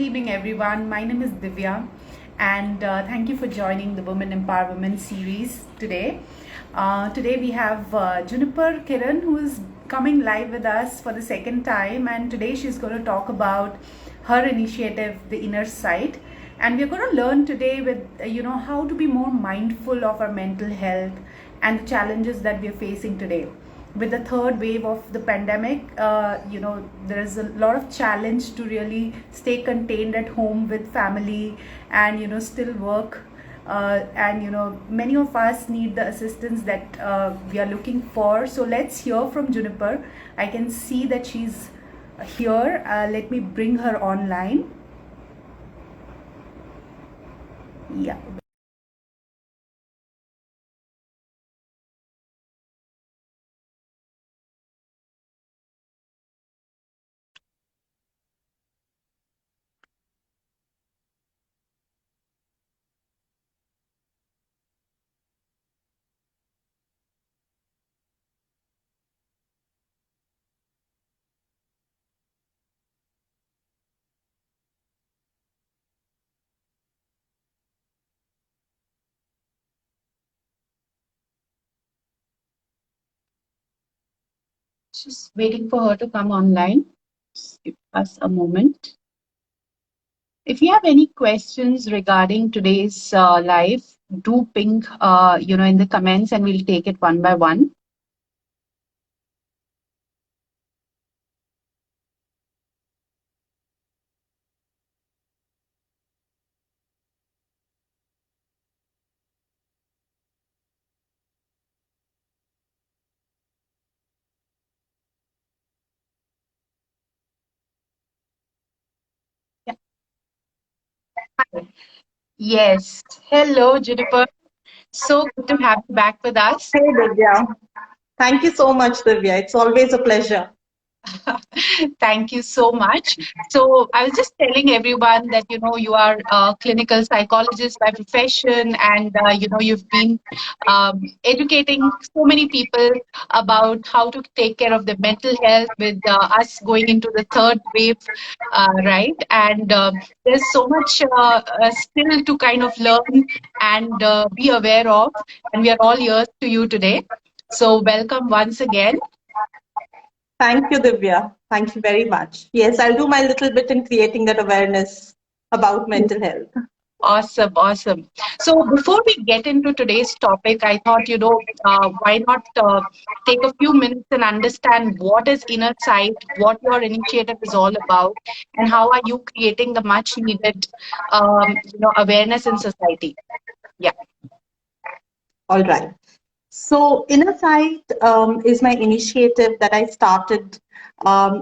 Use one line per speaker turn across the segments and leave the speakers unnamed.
Evening, everyone. My name is Divya, and thank you for joining the Women Empowerment series today. Today, we have Juniper Kiran, who is coming live with us for the second time, and today she's going to talk about her initiative, The Inner Sight. And we're going to learn today with how to be more mindful of our mental health and the challenges that we're facing today with the third wave of the pandemic. There is a lot of challenge to really stay contained at home with family and still work, and many of us need the assistance that we are looking for. So let's hear from Juniper. I can see that she's here. Let me bring her online. Yeah. Just waiting for her to come online. Just give us a moment. If you have any questions regarding today's live, do ping, in the comments, and we'll take it one by one. Yeah. Yes. Hello, Juniper. So good to have you back with us.
Hey Divya. Thank you so much, Divya. It's always a pleasure.
Thank you so much. So I was just telling everyone that you are a clinical psychologist by profession, and you've been educating so many people about how to take care of their mental health with us going into the third wave, right? And there's so much still to kind of learn and be aware of, and we are all ears to you today. So welcome once again.
Thank you, Divya. Thank you very much. Yes, I'll do my little bit in creating that awareness about mental health.
Awesome, awesome. So before we get into today's topic, I thought, why not take a few minutes and understand what is Inner Sight, what your initiative is all about, and how are you creating the much needed, awareness in society? Yeah.
All right. So, Inner Sight is my initiative that I started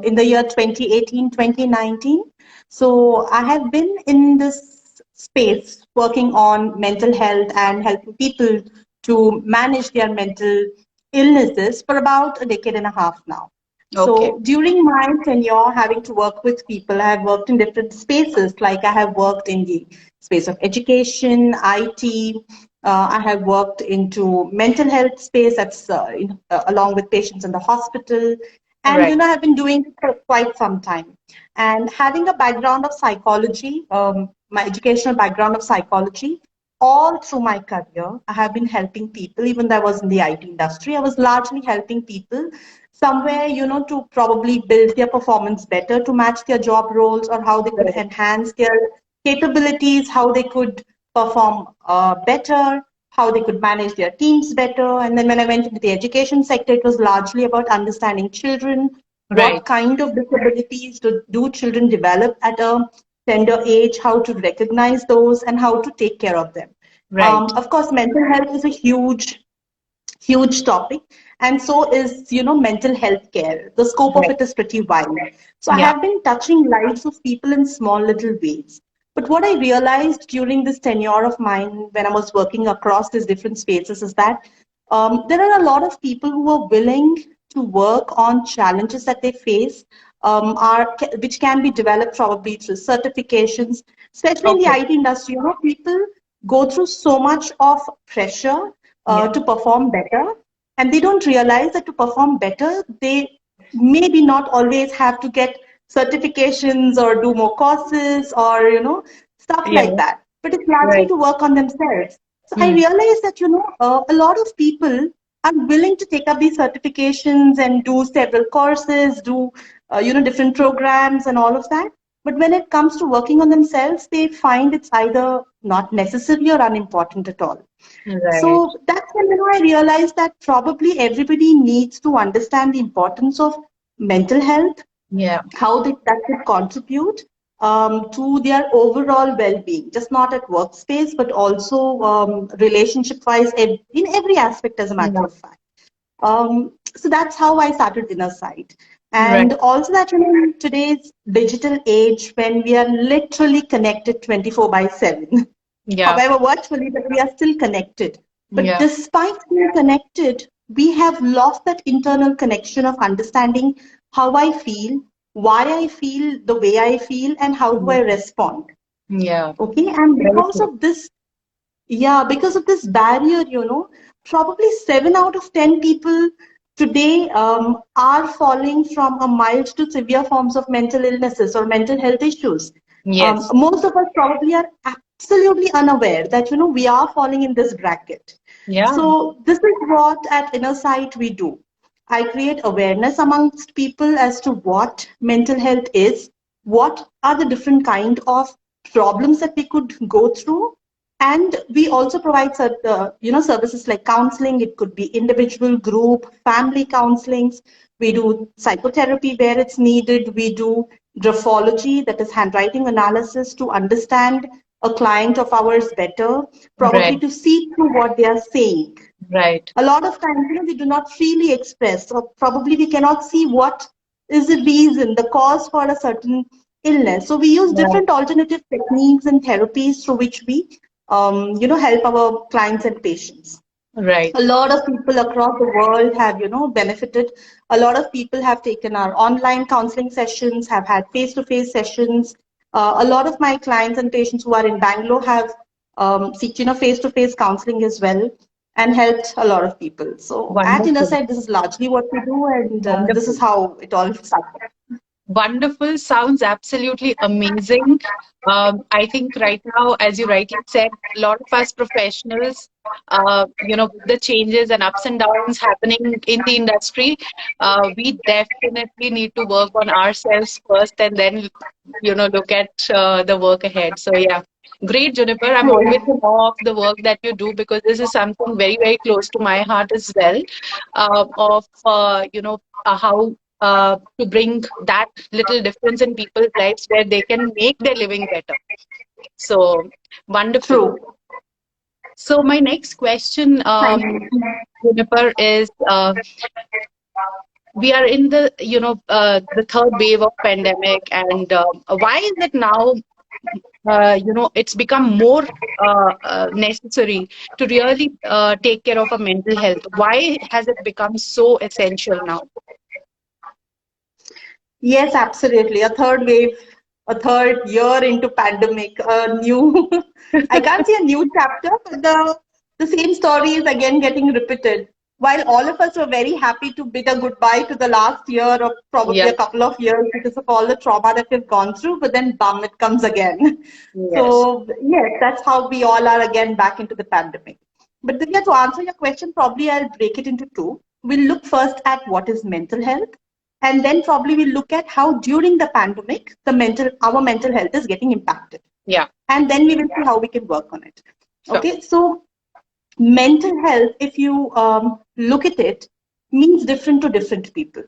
in the year 2018, 2019. So, I have been in this space working on mental health and helping people to manage their mental illnesses for about a decade and a half now.
Okay.
So, during my tenure having to work with people, I have worked in different spaces, like I have worked in the space of education, IT, I have worked into mental health space that's along with patients in the hospital. And,
Right.
I've been doing it for quite some time. And having a background of psychology, my educational background of psychology, all through my career, I have been helping people, even though I was in the IT industry, I was largely helping people somewhere, to probably build their performance better to match their job roles, or how they could
Right.
enhance their capabilities, how they could perform better, how they could manage their teams better. And then when I went into the education sector, it was largely about understanding children, what
Right.
kind of disabilities do children develop at a tender age, how to recognize those, and how to take care of them.
Right.
Of course, mental health is a huge topic, and so is mental health care. The scope of
Right.
it is pretty wide. So I
Yeah.
have been touching lives of people in small little ways. But what I realized during this tenure of mine, when I was working across these different spaces, is that there are a lot of people who are willing to work on challenges that they face, which can be developed probably through certifications, especially in the
Okay.
IT industry. People go through so much of pressure
Yeah.
to perform better, and they don't realize that to perform better, they maybe not always have to get certifications or do more courses or, stuff
Yeah.
like that. But it's largely
Right.
to work on themselves. So I
Hmm.
realized that, a lot of people are willing to take up these certifications and do several courses, do, different programs and all of that. But when it comes to working on themselves, they find it's either not necessary or unimportant at all.
Right.
So that's when I realized that probably everybody needs to understand the importance of mental health,
Yeah.
how that could contribute to their overall well-being, just not at workspace, but also relationship-wise in every aspect, as a matter
Yeah.
of fact. So that's how I started Inner Sight.
Right.
And also that, in today's digital age, when we are literally connected 24 by 7,
Yeah.
however virtually, but we are still connected. But
Yeah.
despite being connected, we have lost that internal connection of understanding how I feel, why I feel the way I feel, and how do I respond.
Yeah.
Okay, and
Very
because
true.
of this, yeah, because of this barrier, probably 7 out of 10 people today are falling from a mild to severe forms of mental illnesses or mental health issues.
Yes.
Most of us probably are absolutely unaware that, we are falling in this bracket.
Yeah.
So this is what at Inner Sight we do. I create awareness amongst people as to what mental health is, what are the different kind of problems that we could go through, and we also provide services like counseling. It could be individual, group, family counselings. We do psychotherapy where it's needed. We do graphology, that is handwriting analysis, to understand a client of ours better, probably
Right.
to see through what they are saying.
Right.
A lot of times, they do not freely express, or probably we cannot see what is the reason, the cause for a certain illness. So we use
Right.
different alternative techniques and therapies through which we, help our clients and patients.
Right.
A lot of people across the world have, benefited. A lot of people have taken our online counseling sessions, have had face-to-face sessions. A lot of my clients and patients who are in Bangalore have seeked, face-to-face counseling as well, and helped a lot of people. So at
Wonderful.
Innersight, this is largely what we do, and this is
Wonderful.
how it all started.
Wonderful. Sounds absolutely amazing. I think right now, as you rightly said, a lot of us professionals, with the changes and ups and downs happening in the industry, we definitely need to work on ourselves first and then, look at the work ahead. So, yeah. Great, Juniper. I'm always in awe of the work that you do because this is something very, very close to my heart as well. How to bring that little difference in people's lives where they can make their living better. So wonderful.
True.
So my next question,
Thank you.
Juniper, is we are in the third wave of pandemic, and why is it now? It's become more necessary to really take care of our mental health. Why has it become so essential now?
Yes, absolutely. A third wave, a third year into pandemic, a new, I can't say a new chapter, but the same story is again getting repeated. While all of us were very happy to bid a goodbye to the last year or probably
Yeah.
a couple of years because of all the trauma that we've gone through, but then bum, it comes again.
Yes.
So yes, that's how we all are again back into the pandemic. But Divya, to answer your question, probably I'll break it into two. We'll look first at what is mental health, and then probably we'll look at how during the pandemic our mental health is getting impacted,
Yeah.
and then we will see how we can work on it.
Sure.
Okay, so mental health, if you look at it, means different to different people.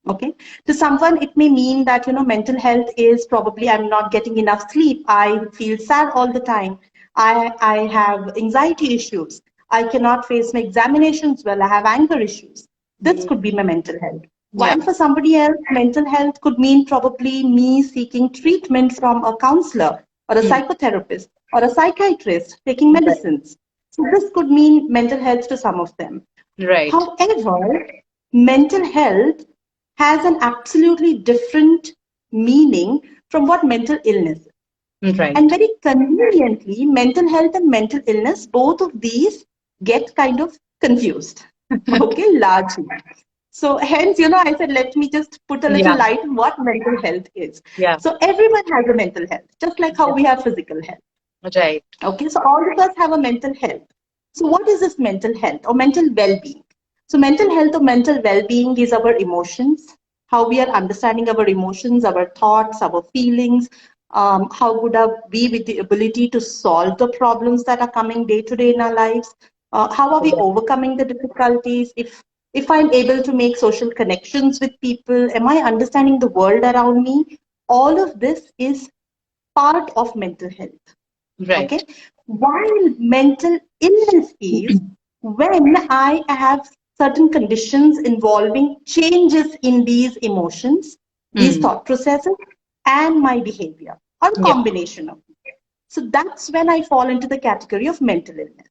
Okay, to someone it may mean that mental health is probably I'm not getting enough sleep, I feel sad all the time, I have anxiety issues, I cannot face my examinations well, I have anger issues. This
Mm.
could be my mental health.
Yeah.
While for somebody else, mental health could mean probably me seeking treatment from a counselor or a
Mm.
psychotherapist or a psychiatrist, taking
Right.
medicines. So this could mean mental health to some of them.
Right.
However, mental health has an absolutely different meaning from what mental illness is. And
Right.
very conveniently, mental health and mental illness, both of these get kind of confused. Okay, largely. So hence, I said, let me just put a little
Yeah,
light on what mental health is.
yeah,
So everyone has a mental health, just like how
yeah.
we have physical health.
Right,
Okay, so all of us have a mental health. So what is this mental health or mental well-being? So mental health or mental well-being is our emotions, how we are understanding our emotions, our thoughts, our feelings, how good are we with the ability to solve the problems that are coming day to day in our lives, how are we
correct.
overcoming the difficulties, if I'm able to make social connections with people, am I understanding the world around me? All of this is part of mental health.
Right.
Okay. While mental illness is when I have certain conditions involving changes in these emotions, these
Hmm.
thought processes, and my behavior, or a
Yeah.
combination of it. So that's when I fall into the category of mental illness.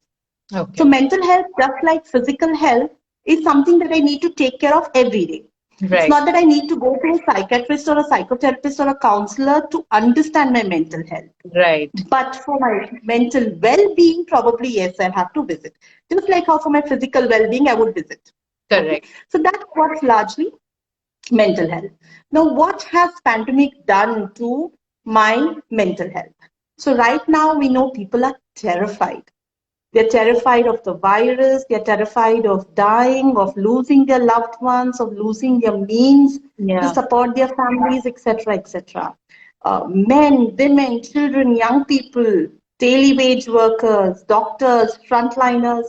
So
Okay.
mental health, just like physical health, is something that I need to take care of every day. It's
Right.
not that I need to go to a psychiatrist or a psychotherapist or a counselor to understand my mental health.
Right.
But for my mental well-being, probably yes, I have to visit. Just like how for my physical well-being, I would visit. Okay,
Correct.
so that's what's largely mental health. Now, what has pandemic done to my mental health? So right now, we know people are terrified. They're terrified of the virus. They're terrified of dying, of losing their loved ones, of losing their means to
Yeah.
support their families, etc., etc. Men, women, children, young people, daily wage workers, doctors, frontliners,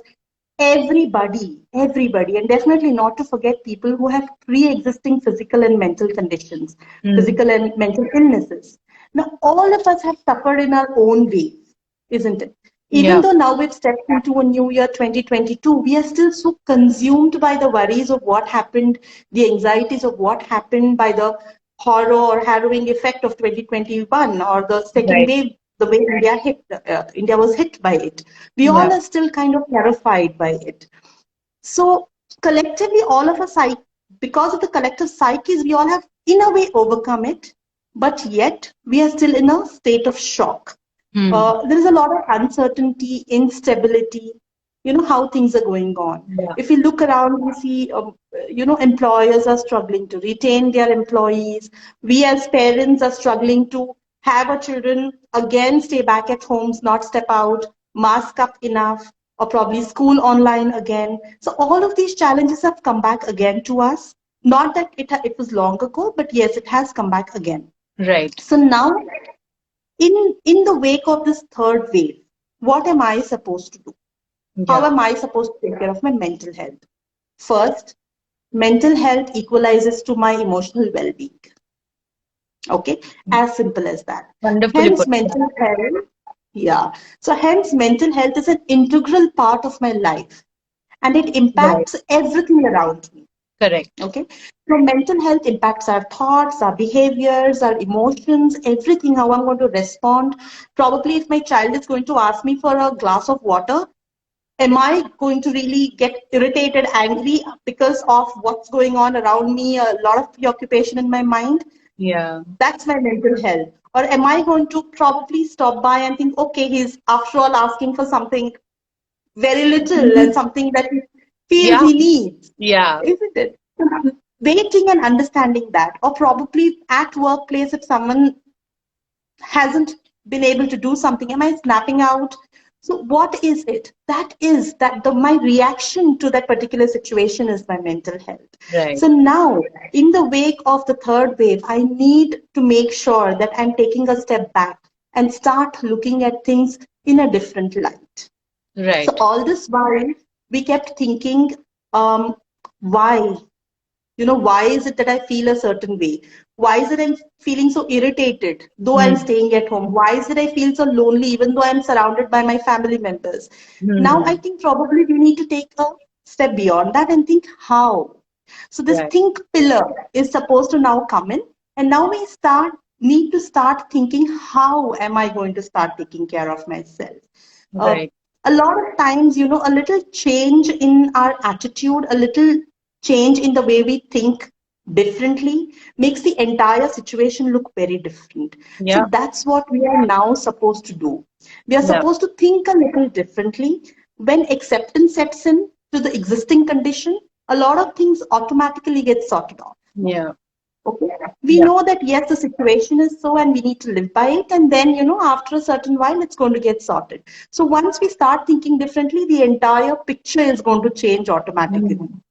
everybody, and definitely not to forget people who have pre-existing physical and mental conditions,
Hmm.
physical and mental illnesses. Now, all of us have suffered in our own ways, isn't it? Even
Yeah.
though now we've stepped into a new year 2022, we are still so consumed by the worries of what happened, the anxieties of what happened, by the horror or harrowing effect of 2021 or the second
Right.
wave, the way India was hit by it. We all
Yeah.
are still kind of terrified by it. So collectively, all of us, because of the collective psyches, we all have in a way overcome it, but yet we are still in a state of shock.
Hmm.
There is a lot of uncertainty, instability, how things are going on.
Yeah.
If we look around, we see, employers are struggling to retain their employees. We as parents are struggling to have our children again stay back at homes, not step out, mask up enough, or probably school online again. So all of these challenges have come back again to us. Not that it was long ago, but yes, it has come back again.
Right.
So now, in the wake of this third wave, what am I supposed to do? How
Yeah.
am I supposed to take care of my mental health? First, mental health equalizes to my emotional well-being. Okay, as simple as that.
Wonderfully
Hence,
put.
mental health, yeah. So, hence, mental health is an integral part of my life and it
Right.
impacts everything around me.
Correct.
Okay, so mental health impacts our thoughts, our behaviors, our emotions, everything, how I'm going to respond. Probably, if my child is going to ask me for a glass of water, am I going to really get irritated, angry because of what's going on around me, a lot of preoccupation in my mind?
Yeah.
That's my mental health. Or am I going to probably stop by and think, okay, he's after all asking for something very little and something that he feels
Yeah.
he needs,
Yeah.
isn't it? Waiting and understanding that, or probably at workplace, if someone hasn't been able to do something, am I snapping out? So what is it? That is that the my reaction to that particular situation is my mental health.
Right.
So now, in the wake of the third wave, I need to make sure that I'm taking a step back and start looking at things in a different light. So
Right.
all this while, we kept thinking, um, why? Why is it that I feel a certain way? Why is it I'm feeling so irritated, though I'm
Hmm.
staying at home? Why is it I feel so lonely, even though I'm surrounded by my family members? Now, I
Hmm.
think probably we need to take a step beyond that and think how. So this
Right.
think pillar is supposed to now come in, and now we need to start thinking, how am I going to start taking care of myself? Uh,
Right.
a lot of times, a little change in our attitude, a little change in the way we think differently makes the entire situation look very different. So
Yeah.
that's what we are now supposed to do. We are
Yeah.
supposed to think a little differently. When acceptance sets in to the existing condition, a lot of things automatically get sorted off.
Yeah.
Okay. We know that yes, the situation is so and we need to live by it. And then, after a certain while, it's going to get sorted. So once we start thinking differently, the entire picture is going to change automatically.
Mm.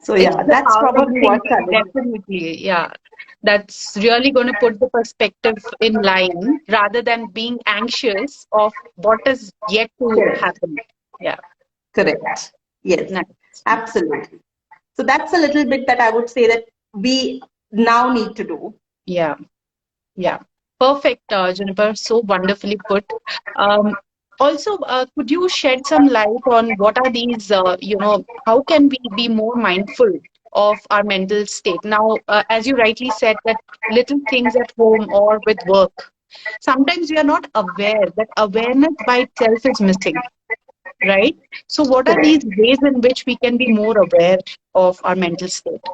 So
It's
yeah,
the
that's
power of
probably what
thinking,
challenges.
definitely. Yeah. That's really going to put the perspective in line rather than being anxious of what is yet to
Correct.
happen. Yeah.
Correct. Yes,
Nice.
absolutely. So that's a little bit that I would say that we now need to do.
Yeah. Yeah. Perfect, Juniper. So wonderfully put. Also, could you shed some light on what are these, how can we be more mindful of our mental state? Now, as you rightly said, that little things at home or with work, sometimes we are not aware that awareness by itself is missing, right? So, what are these
Correct.
ways in which we can be more aware of our mental state?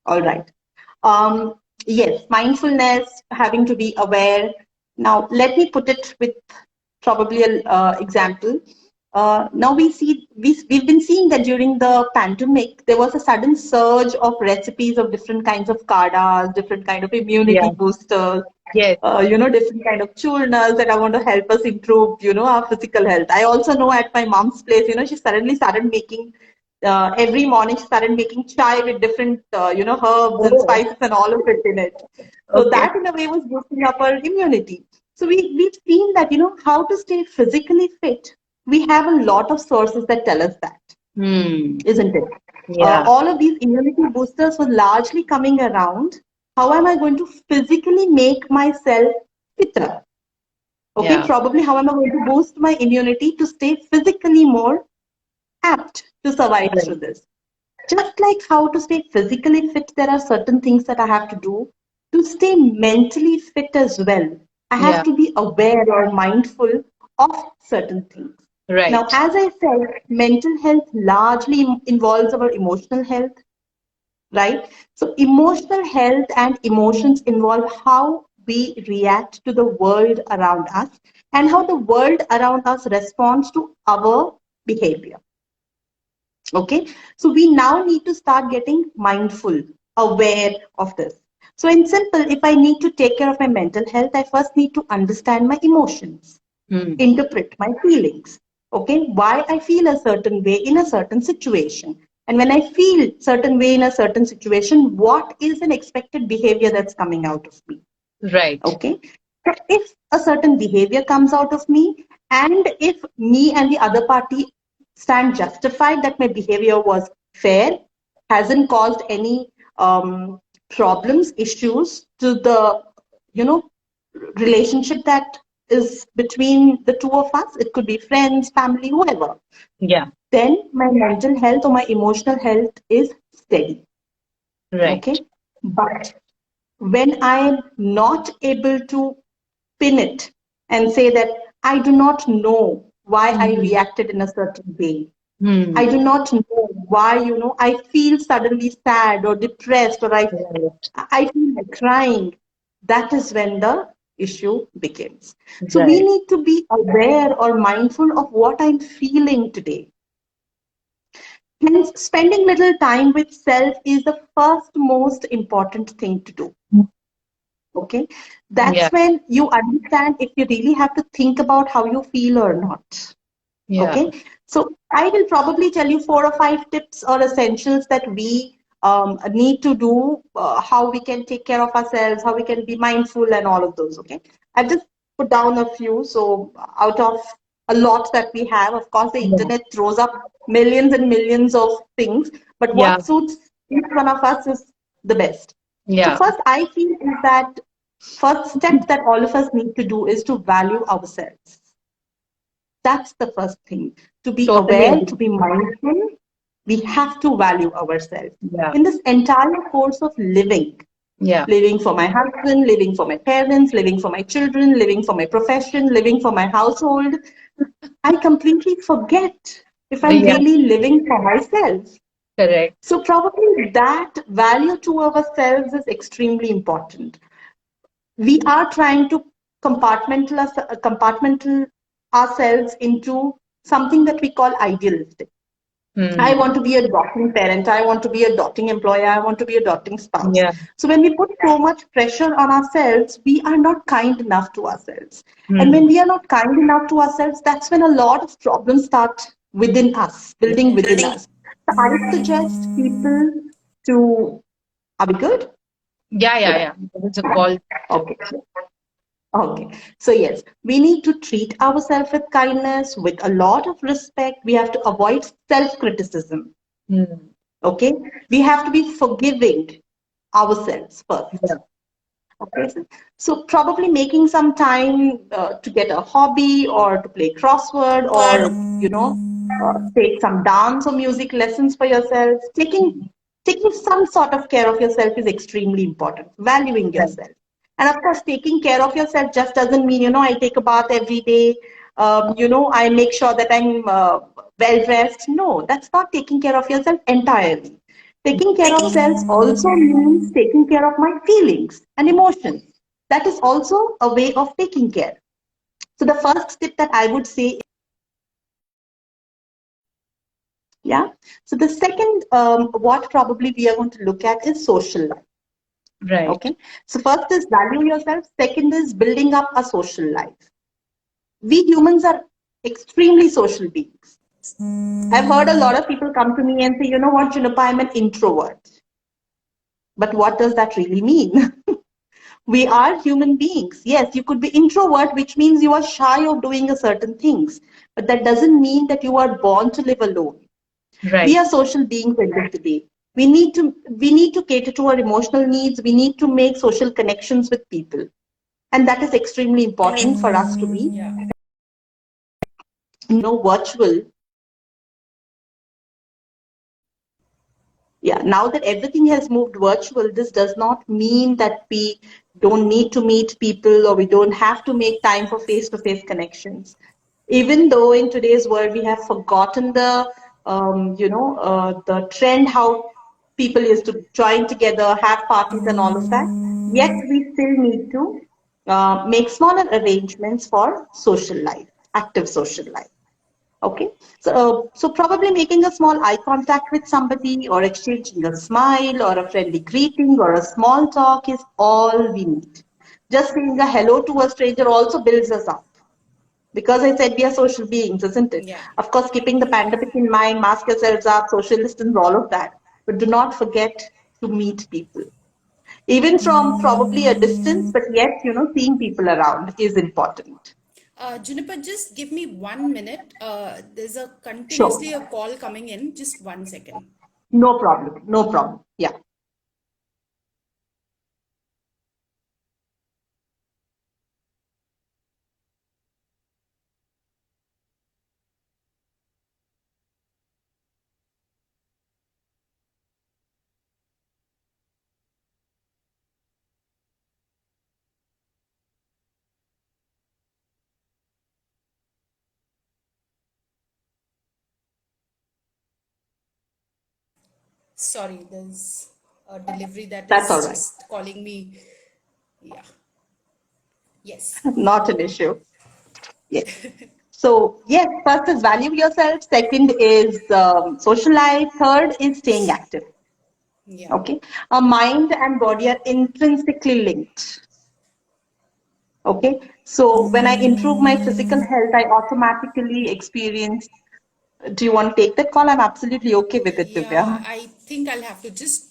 All right. Um, yes, mindfulness, having to be aware. Now, let me put it with probably an example. Now we've been seeing that during the pandemic there was a sudden surge of recipes of different kinds of kadas, different kind of
Yeah.
immunity boosters,
Yes.
different kind of churnas that are going to help us improve, our physical health. I also know at my mom's place, she suddenly started making every morning she started making chai with different, herbs and
Oh,
spices and all of it in it. So
okay.
that in a way was boosting up our immunity. So we've seen that, how to stay physically fit. We have a lot of sources that tell us that,
Hmm.
isn't it?
Yeah.
All of these immunity boosters were largely coming around. How am I going to physically make myself fitter? Okay,
Yeah.
probably how am I going to boost my immunity to stay physically more apt to survive through
Right.
this? Just like how to stay physically fit, there are certain things that I have to do to stay mentally fit as well. I have
Yeah.
to be aware or mindful of certain things. Now,
Right.
as I said, mental health largely involves our emotional health, right? So, emotional health and emotions involve how we react to the world around us and how the world around us responds to our behavior. Okay, so we now need to start getting mindful, aware of this. So, in simple, if I need to take care of my mental health, I first need to understand my emotions,
Hmm.
interpret my feelings. Okay, why I feel a certain way in a certain situation. And when I feel certain way in a certain situation, what is an expected behavior that's coming out of me?
Right.
Okay, so if a certain behavior comes out of me, and if me and the other party stand justified that my behavior was fair, hasn't caused any problems, issues to the you know relationship that is between the two of us, it could be friends, family, whoever,
Yeah.
then my mental health or my emotional health is steady.
Right.
Okay, but when I am not able to pin it and say that I do not know why I
Hmm.
reacted in a certain way. I
Hmm.
do not know why, I feel suddenly sad or depressed or
Right.
I feel like crying. That is when the issue begins. So we
Right.
need to be aware or mindful of what I'm feeling today. Hence, spending little time with self is the first most important thing to do. Okay,
Yeah.
that's when you understand if you really have to think about how you feel or not.
Yeah.
Okay, so I will probably tell you 4 or 5 tips or essentials that we need to do, how we can take care of ourselves, how we can be mindful, and all of those. Okay, I've just put down a few. So, out of a lot that we have, of course, the
Yeah.
internet throws up millions and millions of things, but
Yeah.
what suits each one of us is the best. So,
Yeah.
first, I feel is that first step that all of us need to do is to value ourselves. That's the first thing. To be
Totally
aware, to
agree.
be mindful, we have to value ourselves.
Yeah.
In this entire course of living,
Yeah.
living for my husband, living for my parents, living for my children, living for my profession, living for my household, I completely forget if I'm
Yeah.
really living for myself.
Correct.
So, probably that value to ourselves is extremely important. We are trying to compartmental ourselves into something that we call idealistic. I
Hmm.
want to be a dotting parent. I want to be a dotting employer. I want to be a dotting spouse.
Yeah.
So when we put so much pressure on ourselves, we are not kind enough to ourselves. And when
Hmm.
we are not kind enough to ourselves, that's when a lot of problems start within us, building within us. So I suggest people to, are we good?
Yeah,
All
yeah,
right.
yeah. There is a call.
Okay. Okay. So yes, we need to treat ourselves with kindness, with a lot of respect. We have to avoid self-criticism.
Hmm.
Okay, we have to be forgiving ourselves
Yeah.
first. Okay, so probably making some time to get a hobby or to play crossword or take some dance or music lessons for yourself. Taking some sort of care of yourself is extremely important. Valuing
Right.
yourself, and of course, taking care of yourself just doesn't mean I take a bath every day. I make sure that I'm well dressed. No, that's not taking care of yourself entirely. Taking care of self also means taking care of my feelings and emotions. That is also a way of taking care. So the first tip that I would say, yeah. So the second, what probably we are going to look at is social life.
Right.
Okay. So first is value yourself. Second is building up a social life. We humans are extremely social beings. I've heard a lot of people come to me and say, you know what, Junapa, I'm an introvert. But what does that really mean? We are human beings. Yes, you could be introvert, which means you are shy of doing a certain things. But that doesn't mean that you are born to live alone. We
Right.
are social beings at the end of the day. We need to cater to our emotional needs. We need to make social connections with people. And that is extremely important for us to be,
Yeah.
virtual. Yeah, now that everything has moved virtual, this does not mean that we don't need to meet people or we don't have to make time for face-to-face connections. Even though in today's world we have forgotten the trend how people used to join together, have parties and all of that, yet we still need to make smaller arrangements for social life, active social life. Okay, so probably making a small eye contact with somebody or exchanging a smile or a friendly greeting or a small talk is all we need. Just saying a hello to a stranger also builds us up. Because I said we are social beings, isn't it?
Yeah.
Of course, keeping the pandemic in mind, mask yourselves up, social distance, all of that. But do not forget to meet people. Even from probably a distance, but yet, seeing people around is important.
Juniper, just give me 1 minute. There's a
Sure.
continuously a call coming in. Just 1 second.
No problem. No problem. Yeah.
Sorry, there's a delivery that
That's all
is
right.
just calling me. Yeah. Yes.
Not an issue. Yes. So, yes, first is value yourself. Second is social life. Third is staying active.
Yeah.
Okay. Our mind and body are intrinsically linked. Okay. So, when I improve my physical health, I automatically experience. Do you want to take that call? I'm absolutely okay with it,
Yeah.
Divya.
I think I'll have to just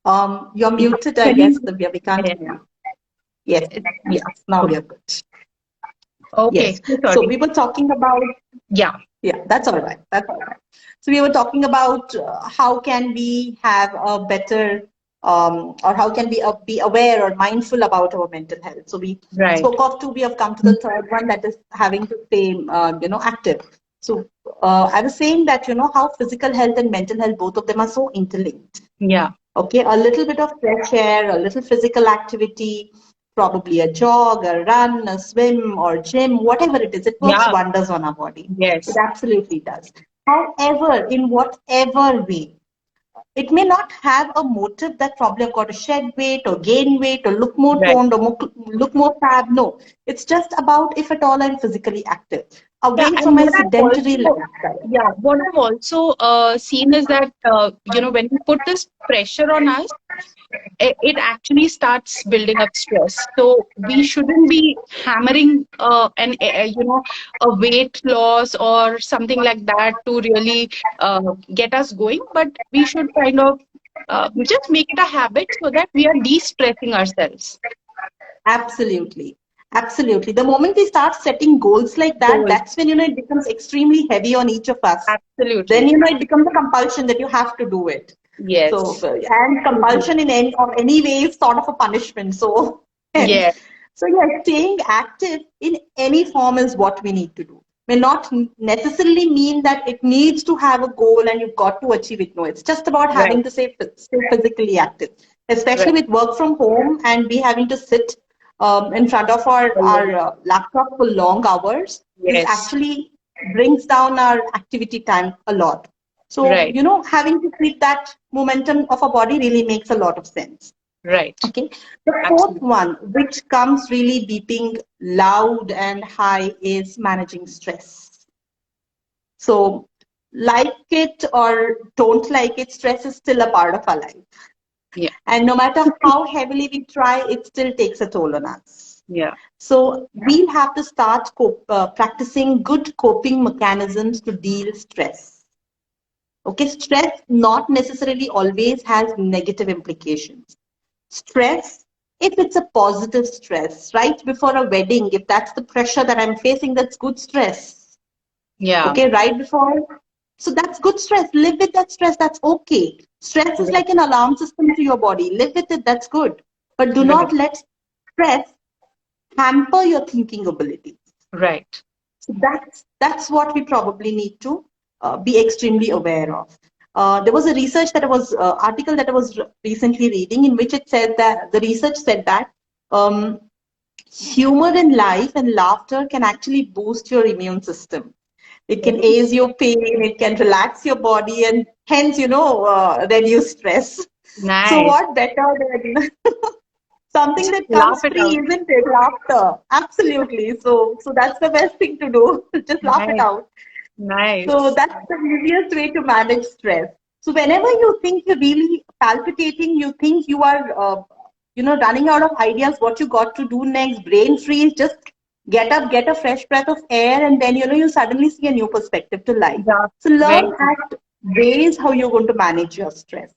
You're muted, I
Can
guess,
you?
Divya. We can't
Yeah.
hear you. Yes,
Yeah.
yes. Now we
Okay.
are good.
Okay.
Yes.
So
So
sorry.
we were talking about,
Yeah.
yeah, that's all right. That's all right. So we were talking about how can we have a better, or how can we be aware or mindful about our mental health. So we
Right.
spoke of two. We have come to the third one, that is having to stay, active. So I was saying that how physical health and mental health, both of them are so interlinked.
Yeah.
Okay, a little bit of fresh air, a little physical activity, probably a jog, a run, a swim, or gym, whatever it is, it works
Yeah.
wonders on our body. It
Yes.
absolutely does. However, in whatever way, it may not have a motive that probably I've got to shed weight or gain weight or look more
Right.
toned or look more fab. No, it's just about if at all I'm physically active,
Yeah,
away
and
from my
what I've
sedentary
also,
lifestyle.
yeah, what I've also seen is that when we put this pressure on us, it actually starts building up stress. So we shouldn't be hammering a weight loss or something like that to really get us going. But we should kind of just make it a habit so that we are de-stressing ourselves.
Absolutely. Absolutely. The moment we start setting goals like that,
So
that's when, it becomes extremely heavy on each of us. Then,
absolutely,
it becomes a compulsion that you have to do it. So,
yes,
and compulsion in any way is sort of a punishment. So, hence,
yeah,
so yeah, staying active in any form is what we need to do. May not necessarily mean that it needs to have a goal and you've got to achieve it. No, it's just about
right,
having to stay physically active, especially
right.
with work from home and we having to sit in front of our laptop for long hours. This
Yes,
actually brings down our activity time a lot. So,
right,
having to keep that momentum of a body really makes a lot of sense.
right.
Okay. The fourth
Absolutely.
one, which comes really beeping loud and high, is managing stress. So, like it or don't like it, stress is still a part of our life.
Yeah,
And no matter how heavily we try, it still takes a toll on us.
yeah,
So we'll have to start practicing good coping mechanisms to deal stress. Okay, stress not necessarily always has negative implications. Stress, if it's a positive stress, right before a wedding, if that's the pressure that I'm facing, that's good stress.
yeah.
Okay, right before. So that's good stress. Live with that stress. That's okay. Stress is
Right,
like an alarm system to your body. Live with it. That's good. But do
right,
not let stress hamper your thinking ability.
right.
So that's what we probably need to be extremely aware of. There was a research that was article that I was recently reading in which it said that the research said that um, humor in life and laughter can actually boost your immune system. It can
Okay.
ease your pain, it can relax your body, and hence, reduce stress. So,
Nice.
what better than something
Just
that
laugh
comes
it
free,
out.
isn't it? Laughter. Absolutely. So that's the best thing to do. Just laugh it
Nice,
out. So
nice.
that's the easiest way to manage stress. So whenever you think you're really palpitating, you think you are, running out of ideas, what you got to do next, brain freeze, just get up, get a fresh breath of air, and then, you suddenly see a new perspective to life.
Yeah,
So learn
very
at ways how you're going to manage your stress.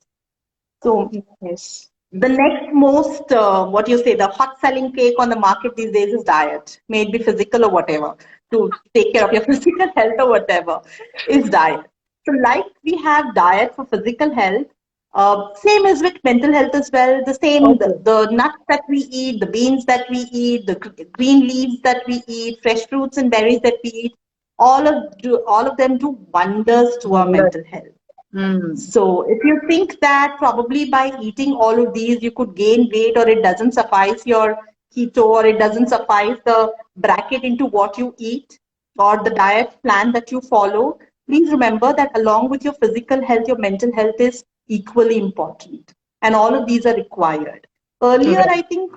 So
nice.
the next most, what you say, the hot selling cake on the market these days is diet, may it be physical or whatever, to take care of your physical health or whatever, is diet. So, like we have diet for physical health, same as with mental health as well. The same,
Okay.
the nuts that we eat, the beans that we eat, the green leaves that we eat, fresh fruits and berries that we eat, all of them do wonders to our
Wonder.
mental health.
Mm.
So if you think that probably by eating all of these you could gain weight or it doesn't suffice your keto or it doesn't suffice the bracket into what you eat or the diet plan that you follow, please remember that along with your physical health, your mental health is equally important. And all of these are required. Earlier,
Right.
I think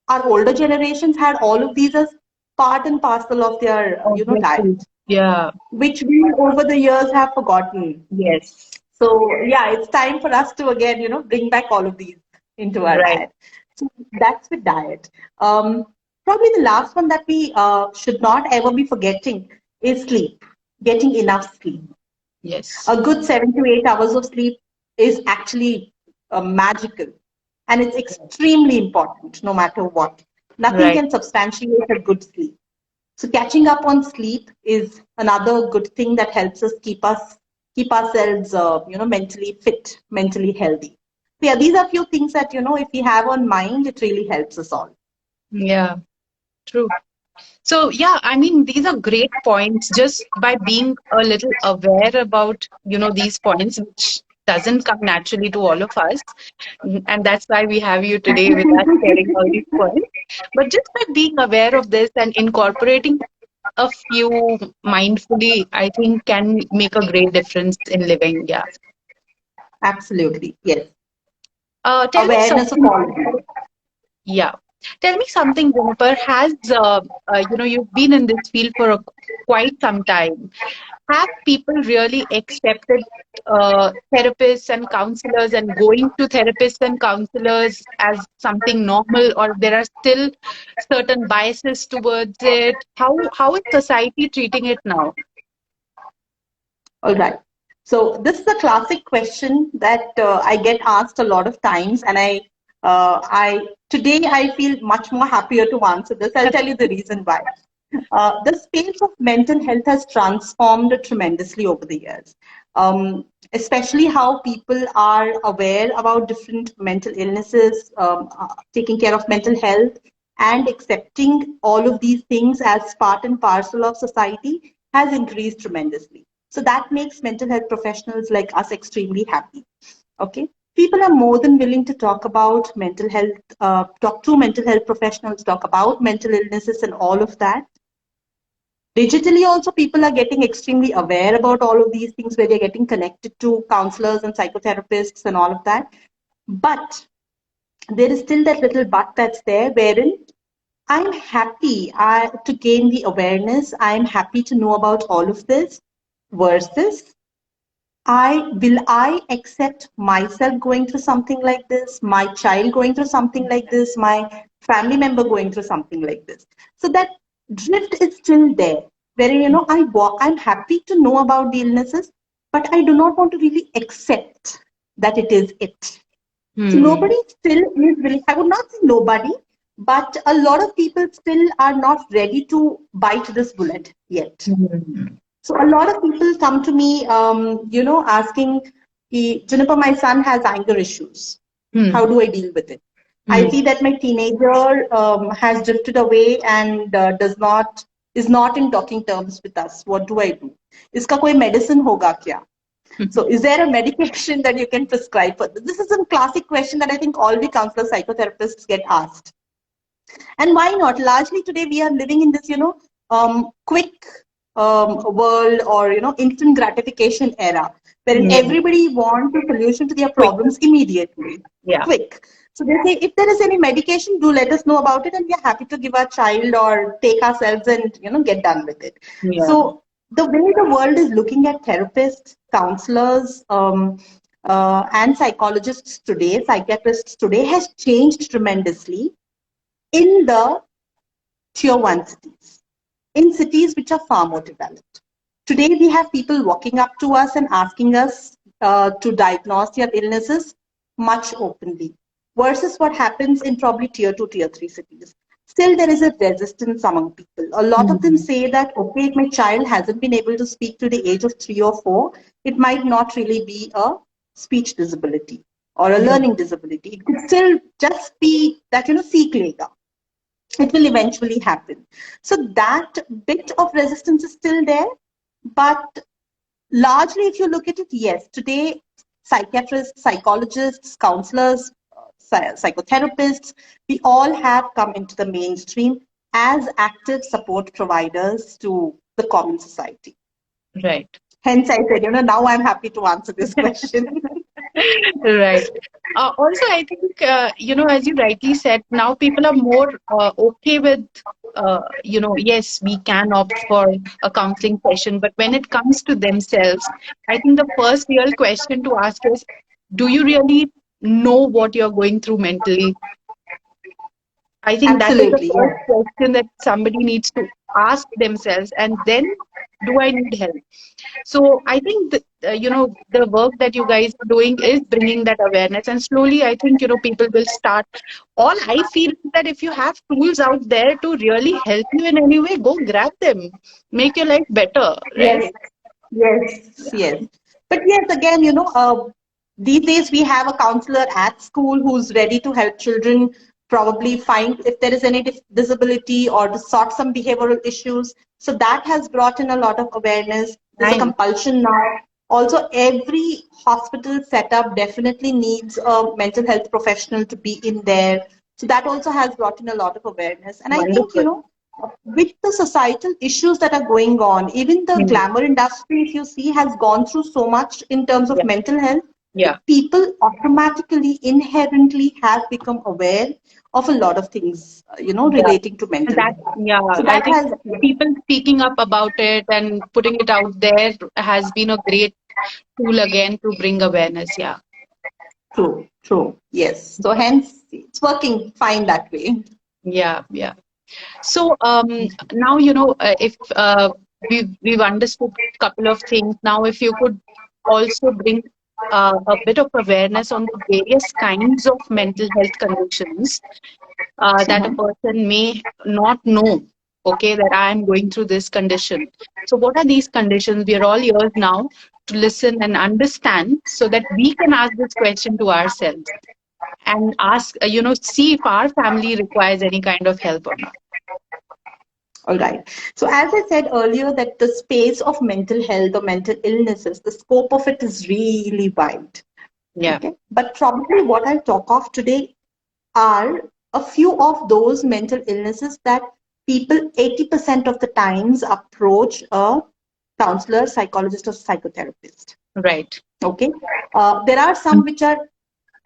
our older generations had all of these as part and parcel of their,
Obviously.
diet,
Yeah.
which we over the years have forgotten.
Yes.
So yeah, it's time for us to again, bring back all of these into our
Right.
diet. So that's with diet. Probably the last one that we should not ever be forgetting is sleep. Getting enough sleep.
Yes.
A good 7 to 8 hours of sleep is actually magical, and it's extremely important no matter what. Nothing
Right.
can substantiate a good sleep. So catching up on sleep is another good thing that helps us keep ourselves mentally fit, mentally healthy. So yeah, these are few things that if we have on mind, it really helps us all.
Yeah, true. So yeah, I mean, these are great points. Just by being a little aware about, these points, which doesn't come naturally to all of us. And that's why we have you today with us sharing all these points. But just by being aware of this and incorporating a few mindfully, I think can make a great difference in living. Yeah.
Absolutely, yes.
Tell me
Awareness of
something.
all of it.
Yeah. Tell me something, Juniper. You've been in this field for quite some time. Have people really accepted therapists and counselors and going to therapists and counselors as something normal, or there are still certain biases towards it? How is society treating it now?
All right. So this is a classic question that I get asked a lot of times, and I today I feel much more happier to answer this. I'll tell you the reason why. The space of mental health has transformed tremendously over the years, especially how people are aware about different mental illnesses, taking care of mental health, and accepting all of these things as part and parcel of society has increased tremendously. So that makes mental health professionals like us extremely happy. Okay. People are more than willing to talk about mental health, talk to mental health professionals, talk about mental illnesses and all of that. Digitally also, people are getting extremely aware about all of these things where they're getting connected to counselors and psychotherapists and all of that. But there is still that little but that's there wherein I'm happy to gain the awareness. I'm happy to know about all of this versus I accept myself going through something like this, my child going through something like this, my family member going through something like this. So that drift is still there. Wherein, I'm happy to know about the illnesses, but I do not want to really accept that it is it. So
Hmm.
nobody still is willing, I would not say nobody, but a lot of people still are not ready to bite this bullet yet.
Hmm.
So a lot of people come to me, asking, Juniper, my son has anger issues. How
Hmm.
do I deal with it? I
Hmm.
see that my teenager has drifted away and is not in talking terms with us. What do I do? Iska koi medicine hoga kya? So is there a medication that you can prescribe for this? This is a classic question that I think all the counselors, psychotherapists get asked. And why not? Largely today we are living in this, quick world or, instant gratification era, wherein
Yeah.
everybody wants a solution to their
Quick.
problems immediately,
Yeah.
quick. So they say, if there is any medication, do let us know about it, and we are happy to give our child or take ourselves and, get done with it.
Yeah.
So the way the world is looking at therapists, counselors, and psychologists today, psychiatrists today has changed tremendously in the tier one cities, in cities which are far more developed. Today, we have people walking up to us and asking us to diagnose their illnesses much openly, versus what happens in probably tier two, tier three cities. Still, there is a resistance among people. A lot of them
Hmm.
say that, okay, if my child hasn't been able to speak to the age of 3 or 4, it might not really be a speech disability or a learning disability. It could still just be that, seek later, it will eventually happen. So that bit of resistance is still there. But largely, if you look at it, yes, today, psychiatrists, psychologists, counselors, psychotherapists, we all have come into the mainstream as active support providers to the common society.
Right.
Hence, I said, now I'm happy to answer this question.
Right. Also, I think, as you rightly said, now people are more okay with, yes, we can opt for a counseling session, but when it comes to themselves, I think the first real question to ask is, do you really know what you're going through mentally? I think that is the
Absolutely,
first
yes.
question that somebody needs to ask themselves, and then do I need help? So I think that, the work that you guys are doing is bringing that awareness, and slowly I think people will start. All I feel is that if you have tools out there to really help you in any way, go grab them, make your life better,
Yes,
right?
yes,
Yeah.
yes. But yes, again, these days we have a counselor at school who's ready to help children probably find if there is any disability or to sort some behavioral issues. So that has brought in a lot of awareness. There's a
Fine.
compulsion now. Also, every hospital setup definitely needs a mental health professional to be in there. So that also has brought in a lot of awareness. And I think,
Wonderful.
with the societal issues that are going on, even the
Hmm.
glamour industry, if you see, has gone through so much in terms of
Yeah.
mental health.
Yeah.
People automatically, inherently have become aware of a lot of things,
Yeah.
relating to mental
That,
health.
yeah,
So
I
that
think
has,
people speaking up about it and putting it out there has been a great tool again to bring awareness. Yeah.
true, true, yes. So hence, it's working fine that way.
Yeah. Yeah. So now if we've understood a couple of things. Now, if you could also bring a bit of awareness on the various kinds of mental health conditions that a
Mhm.
person may not know. Okay, that I am going through this condition. So, what are these conditions? We are all ears now to listen and understand, so that we can ask this question to ourselves and ask, see if our family requires any kind of help or not.
All right. So as I said earlier, that the space of mental health or mental illnesses, the scope of it is really wide.
Yeah.
Okay. But probably what I'll talk of today are a few of those mental illnesses that people 80% of the times approach a counselor, psychologist, or psychotherapist.
Right.
Okay. There are some which are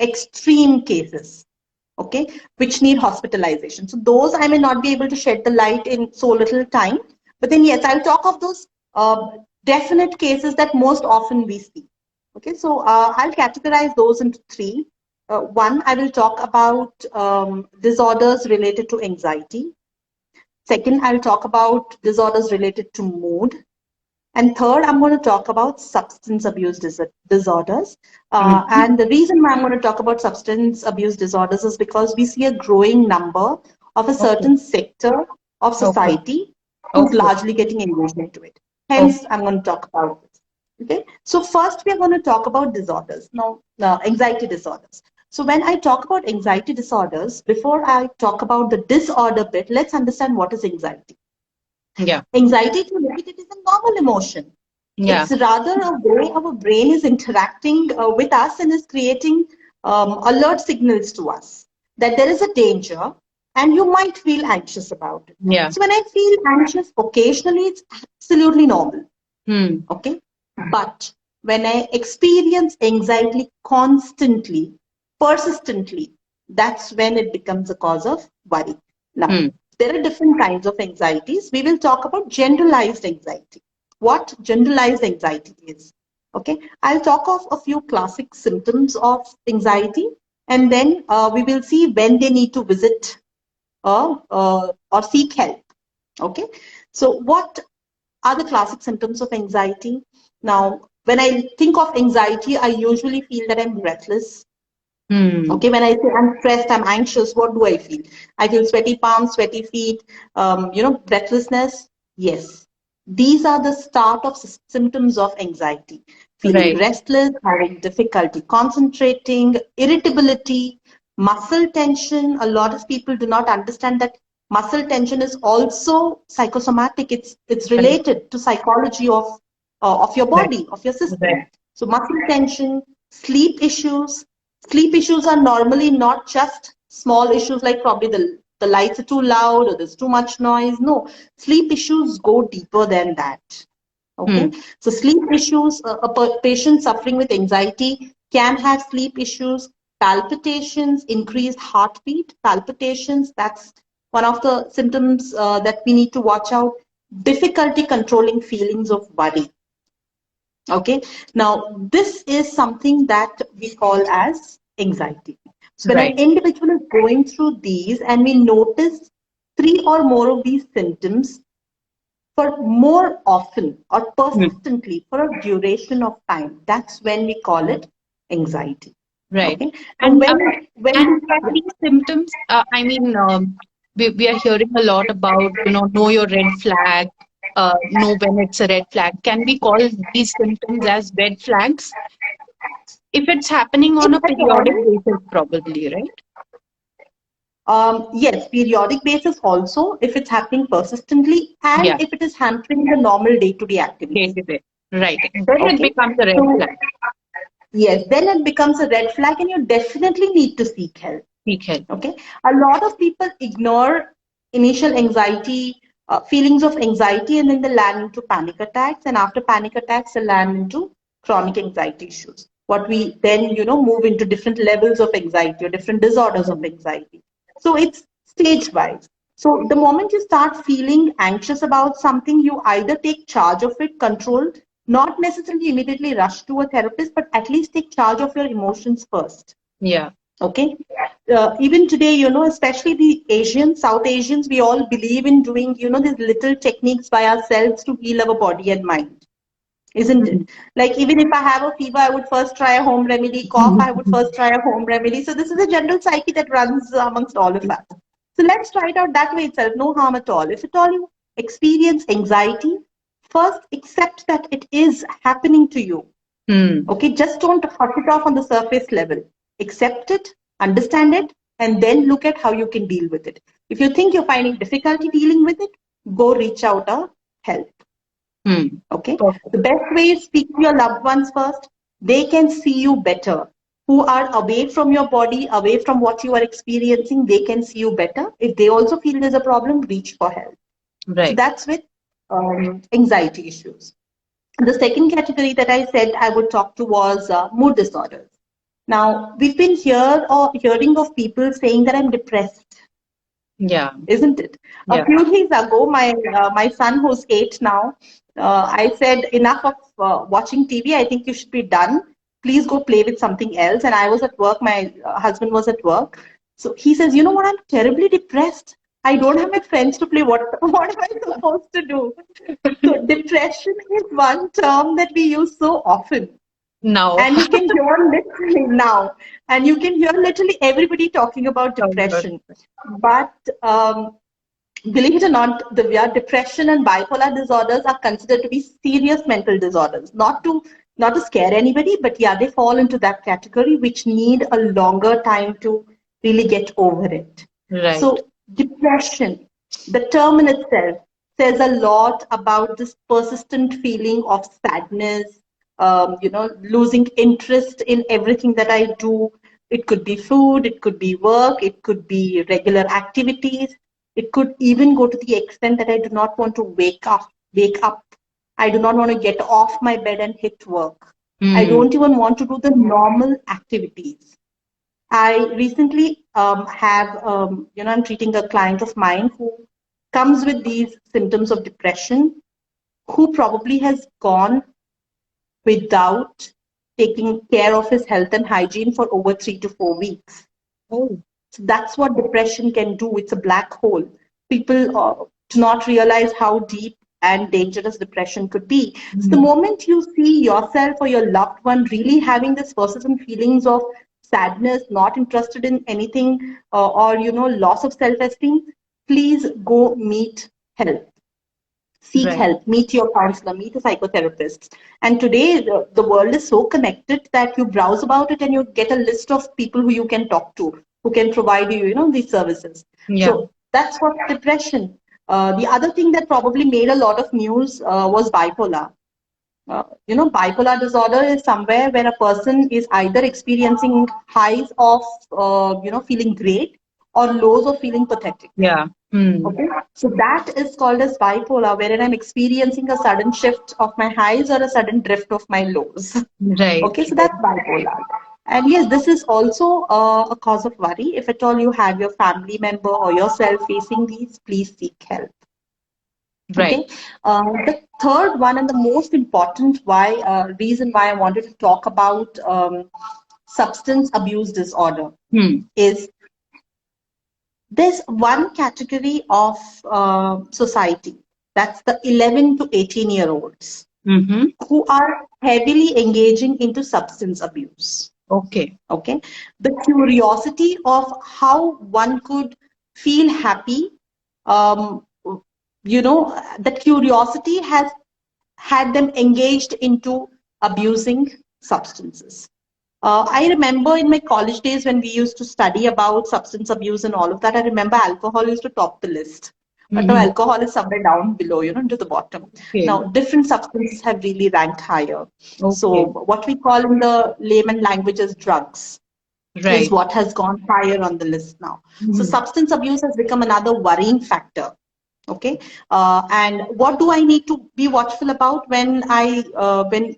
extreme cases, okay, which need hospitalization. So those I may not be able to shed the light in so little time, but then yes, I'll talk of those definite cases that most often we see. Okay, so I'll categorize those into three. One, I will talk about disorders related to anxiety. Second, I'll talk about disorders related to mood. And third, I'm going to talk about substance abuse disorders.
Mhm.
And the reason why I'm going to talk about substance abuse disorders is because we see a growing number of a
Okay.
certain sector of
Okay.
society who's
Okay.
largely getting engaged into it.
Okay.
Hence, I'm going to talk about this. Okay. So first, we are going to talk about disorders. Now, anxiety disorders. So when I talk about anxiety disorders, before I talk about the disorder bit, let's understand what is anxiety.
Yeah.
Anxiety, if you look at it, is a normal emotion.
Yeah.
It's rather a way our brain is interacting with us and is creating alert signals to us that there is a danger and you might feel anxious about it.
Yeah.
So when I feel anxious occasionally, it's absolutely normal.
Hmm.
Okay. But when I experience anxiety constantly, persistently, that's when it becomes a cause of worry. Now,
Hmm.
there are different kinds of anxieties. We will talk about generalized anxiety. What generalized anxiety is. Okay. I'll talk of a few classic symptoms of anxiety, and then we will see when they need to visit or seek help. Okay. So, what are the classic symptoms of anxiety? Now, when I think of anxiety, I usually feel that I'm breathless.
Hmm.
Okay, when I say I'm stressed, I'm anxious, what do I feel? I feel sweaty palms, sweaty feet, breathlessness. Yes, these are the start of symptoms of anxiety. Feeling
Right.
restless, having difficulty concentrating, irritability, muscle tension. A lot of people do not understand that muscle tension is also psychosomatic. It's
Right.
related to psychology of your
Right.
body, of your system.
Right.
So muscle tension, sleep issues. Sleep issues are normally not just small issues like probably the lights are too loud or there's too much noise. No, sleep issues go deeper than that.
Hmm.
Okay, so sleep issues, a patient suffering with anxiety can have sleep issues, palpitations, increased heartbeat, palpitations. That's one of the symptoms that we need to watch out. Difficulty controlling feelings of worry. Okay, now this is something that we call as anxiety. So when an
Right.
individual is going through these and we notice three or more of these symptoms, for more often or persistently for a duration of time, that's when we call it anxiety.
Right.
Okay. So
And
when
can these symptoms, we are hearing a lot about, know your red flag, know when it's a red flag. Can we call these symptoms as red flags? If it's happening
if
on a
at all,
periodic basis, probably, right?
yes, periodic basis also, if it's happening persistently
Yeah,
and if it is hampering the normal day-to-day
day
activities.
to day. Right. Then it
Okay.
becomes a red
So
flag.
yes, then it becomes a red flag and you definitely need to seek help.
Seek help.
Okay. A lot of people ignore initial anxiety, feelings of anxiety, and then they land into panic attacks. And after panic attacks, they land into chronic anxiety issues. What we then, move into different levels of anxiety or different disorders of
Right.
anxiety. So it's stage wise. So the moment you start feeling anxious about something, you either take charge of it, control, not necessarily immediately rush to a therapist, but at least take charge of your emotions first.
Yeah.
Okay. Even today, especially the Asians, South Asians, we all believe in doing, these little techniques by ourselves to heal our body and mind, isn't it?
Mhm.
Like, even if I have a fever, I would first try a home remedy. Cough, I would first try a home remedy. So this is a general psyche that runs amongst all of us. So let's try it out that way itself. No harm at all. If at all you experience anxiety, first accept that it is happening to you.
Hmm.
Okay, just don't cut it off on the surface level. Accept it, understand it, and then look at how you can deal with it. If you think you're finding difficulty dealing with it, go reach out a help.
Hmm.
Okay,
Perfect.
the best way is speak to your loved ones first. They can see you better. Who are away from your body, away from what you are experiencing, they can see you better. If they also feel there's a problem, reach for help. So
Right.
that's with anxiety issues. The second category that I said I would talk to was mood disorders. Now, we've been hearing of people saying that I'm depressed,
Yeah.
isn't it? A
Yeah.
few days ago, my son, who's 8 now, I said, enough of watching TV. I think you should be done. Please go play with something else. And I was at work. My husband was at work. So he says, you know what? I'm terribly depressed. I don't have my friends to play. What am I supposed to do? So depression is one term that we use so often.
Now.
And you can hear literally now, and you can hear literally everybody talking about depression. But believe it or not, Divya, depression and bipolar disorders are considered to be serious mental disorders. Not to scare anybody, but yeah, they fall into that category, which need a longer time to really get over it.
Right.
So depression, the term in itself, says a lot about this persistent feeling of sadness, losing interest in everything that I do. It could be food, it could be work, it could be regular activities. It could even go to the extent that I do not want to wake up. I do not want to get off my bed and hit work. I
Hmm.
don't even want to do the normal activities. I recently I'm treating a client of mine who comes with these symptoms of depression, who probably has gone without taking care of his health and hygiene for over 3 to 4 weeks.
Oh.
So that's what depression can do. It's a black hole. People do not realize how deep and dangerous depression could be. So the
Hmm.
moment you see yourself or your loved one really having this persistent feelings of sadness, not interested in anything, or loss of self-esteem, please go meet help. Seek
Right.
help, meet your counselor, meet a psychotherapist. And today, the world is so connected that you browse about it and you get a list of people who you can talk to, who can provide you, these services.
Yeah.
So that's what depression. The other thing that probably made a lot of news was bipolar. Bipolar disorder is somewhere where a person is either experiencing highs of, feeling great or lows of feeling pathetic.
Yeah. Hmm.
Okay, so that is called as bipolar, wherein I'm experiencing a sudden shift of my highs or a sudden drift of my lows.
Right.
Okay, so that's bipolar. And yes, this is also a cause of worry. If at all you have your family member or yourself facing these, please seek help.
Right.
Okay, the third one and the most important reason why I wanted to talk about substance abuse disorder
Hmm.
is there's one category of society That's the 11 to 18-year-olds
Mm-hmm.
who are heavily engaging into substance abuse.
Okay.
Okay. The curiosity of how one could feel happy, um, that curiosity has had them engaged into abusing substances. I remember in my college days when we used to study about substance abuse and all of that, I remember alcohol used to top the list. But now
Mm-hmm.
alcohol is somewhere down below, to the bottom.
Okay.
Now, different substances have really ranked higher. So,
Okay.
what we call in the layman language as drugs is
Right.
what has gone higher on the list now. So,
Mm-hmm.
substance abuse has become another worrying factor. Okay, and what do I need to be watchful about when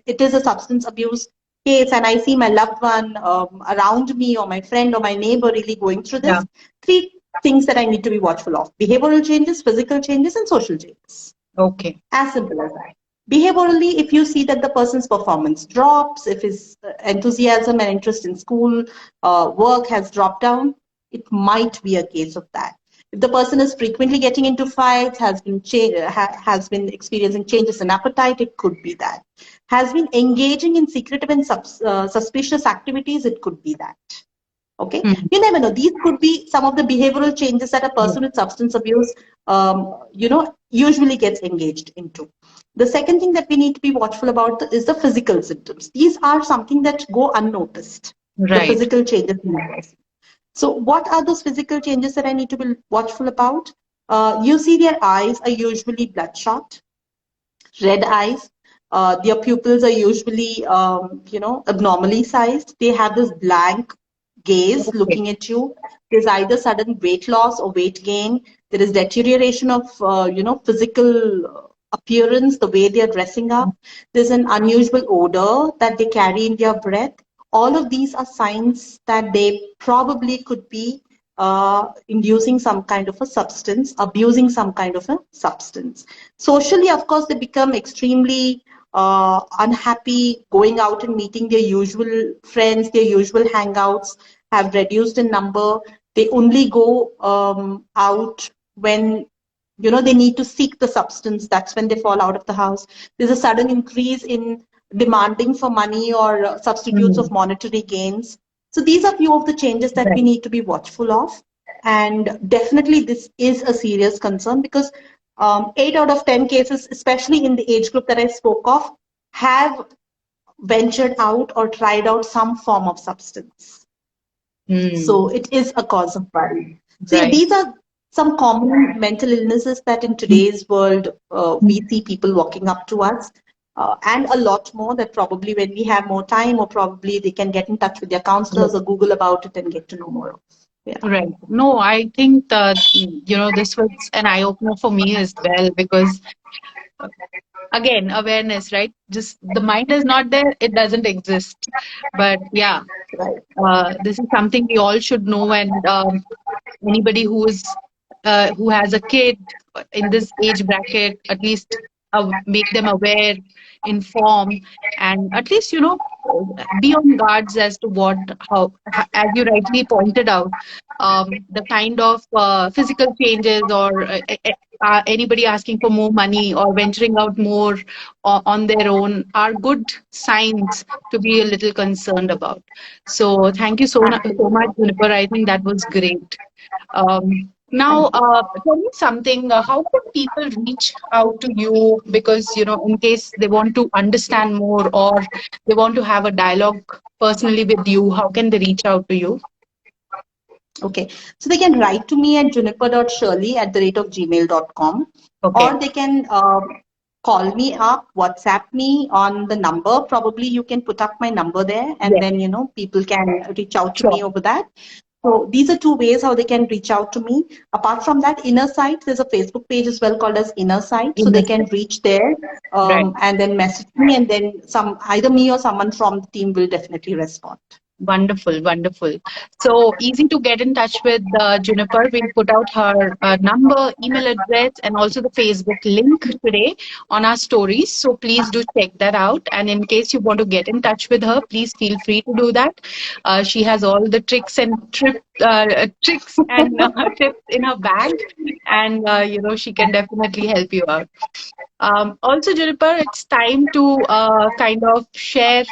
it is a substance abuse case and I see my loved one around me or my friend or my neighbor really going through
Yeah.
this? Three things that I need to be watchful of: behavioral changes, physical changes, and social changes.
Okay.
As simple as that. Behaviorally, if you see that the person's performance drops, if his enthusiasm and interest in school work has dropped down, it might be a case of that. If the person is frequently getting into fights, has been experiencing changes in appetite, it could be that. Has been engaging in secretive and suspicious activities, it could be that. Okay,
Mm-hmm.
you never know. These could be some of the behavioral changes that a person with substance abuse, usually gets engaged into. The second thing that we need to be watchful about is the physical symptoms. These are something that go unnoticed. The
Right.
physical changes in the person. So, what are those physical changes that I need to be watchful about? You see, their eyes are usually bloodshot, red eyes. Their pupils are usually, abnormally sized. They have this blank gaze
Okay.
looking at you. There's either sudden weight loss or weight gain. There is deterioration of, physical appearance, the way they are dressing up. There's an unusual odor that they carry in their breath. All of these are signs that they probably could be inducing some kind of a substance, abusing some kind of a substance. Socially, of course, they become extremely unhappy going out and meeting their usual friends, their usual hangouts have reduced in number. They only go out when they need to seek the substance. That's when they fall out of the house. There's a sudden increase in demanding for money or substitutes
Mm-hmm.
of monetary gains. So these are few of the changes that we
Right.
need to be watchful of. And definitely this is a serious concern because 8 out of 10 cases, especially in the age group that I spoke of, have ventured out or tried out some form of substance.
Mm.
So it is a cause of worry. So yeah,
Right.
these are some common mental illnesses that in today's world we see people walking up to us. And a lot more that probably when we have more time or probably they can get in touch with their counselors or Google about it and get to know more of. Yeah.
Right. No, I think that, this was an eye opener for me as well because, again, awareness, right? Just the mind is not there, it doesn't exist. But yeah,
Right.
this is something we all should know. And anybody who has a kid in this age bracket, at least make them aware, inform, and at least be on guards as to as you rightly pointed out, the kind of physical changes or anybody asking for more money or venturing out more on their own are good signs to be a little concerned about. So thank you so much,
Absolutely.
Juniper. I think that was great. Now,
Thank you.
tell me something. How could people reach out to you? Because, in case they want to understand more or they want to have a dialogue personally with you, how can they reach out to you?
Okay. So they can write to me at juniper.shirley@gmail.com,
Okay,
or they can call me up, WhatsApp me on the number. Probably you can put up my number there and
yes,
then, people can reach out to
sure.
me over that. So these are two ways how they can reach out to me. Apart from that, Inner Sight, there's a Facebook page as well called as Inner Sight. So they can
Innocent.
reach there
Right.
and then message me, and then either me or someone from the team will definitely respond.
Wonderful, wonderful. So easy to get in touch with Juniper. We'll put out her number, email address, and also the Facebook link today on our stories. So please do check that out. And in case you want to get in touch with her, please feel free to do that. She has all the tricks and tricks and tips in her bag, and she can definitely help you out. Also, Juniper, it's time to kind of share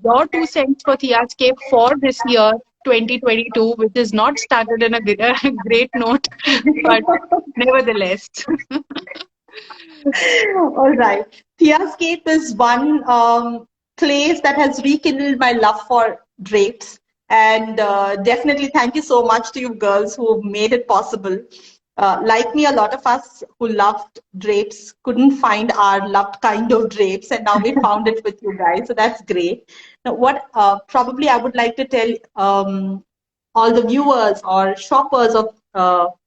your 2 cents for Theascape for this year, 2022, which is not started in a great note, but nevertheless.
All right. Theascape is one place that has rekindled my love for drapes. And definitely thank you so much to you girls who made it possible. Like me, a lot of us who loved drapes couldn't find our loved kind of drapes, and now we found it with you guys. So that's great. Now, what probably I would like to tell all the viewers or shoppers of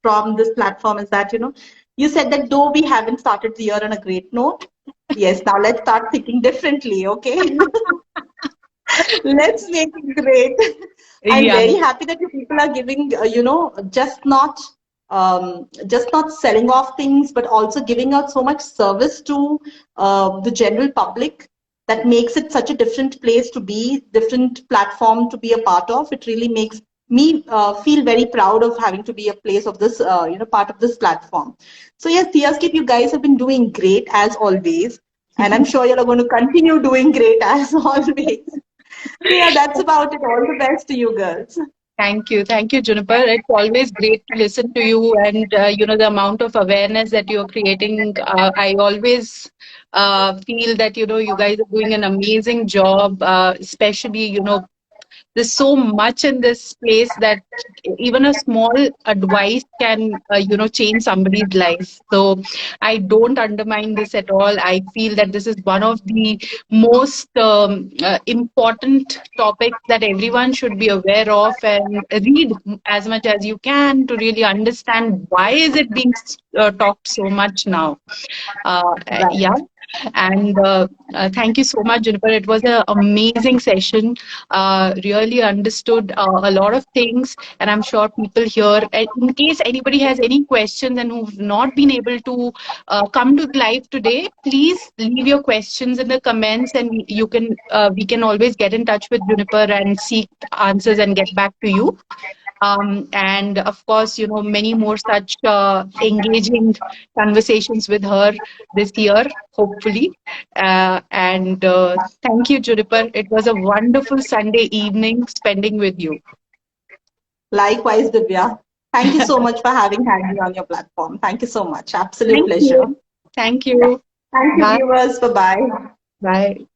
from this platform is that you said that though we haven't started the year on a great note, yes, now let's start thinking differently, okay? Let's make it great. I'm
Yeah.
very happy that you people are giving, just not selling off things, but also giving out so much service to the general public that makes it such a different place to be, different platform to be a part of. It really makes me feel very proud of having to be a place of this, part of this platform. So yes, Theascape, you guys have been doing great as always. And I'm sure you're going to continue doing great as always. So yeah, that's about it. All the best to you girls.
Thank you. Thank you, Juniper. It's always great to listen to you, and the amount of awareness that you're creating. I always feel that you guys are doing an amazing job, especially there's so much in this place that even a small advice can change somebody's life. So I don't undermine this at all. I feel that this is one of the most important topics that everyone should be aware of and read as much as you can to really understand why is it being talked so much now. Yeah. And thank you so much, Juniper. It was an amazing session. Really understood a lot of things, and I'm sure people here, in case anybody has any questions and who've not been able to come to the live today, please leave your questions in the comments, and we can always get in touch with Juniper and seek answers and get back to you. And of course, many more such engaging conversations with her this year, hopefully. And thank you, Juniper. It was a wonderful Sunday evening spending with you.
Likewise, Divya. Thank you so much for having had me on your platform. Thank you so much. Absolute
Thank
pleasure.
you. Thank you.
Thank you,
Bye.
viewers. Bye-bye.
Bye.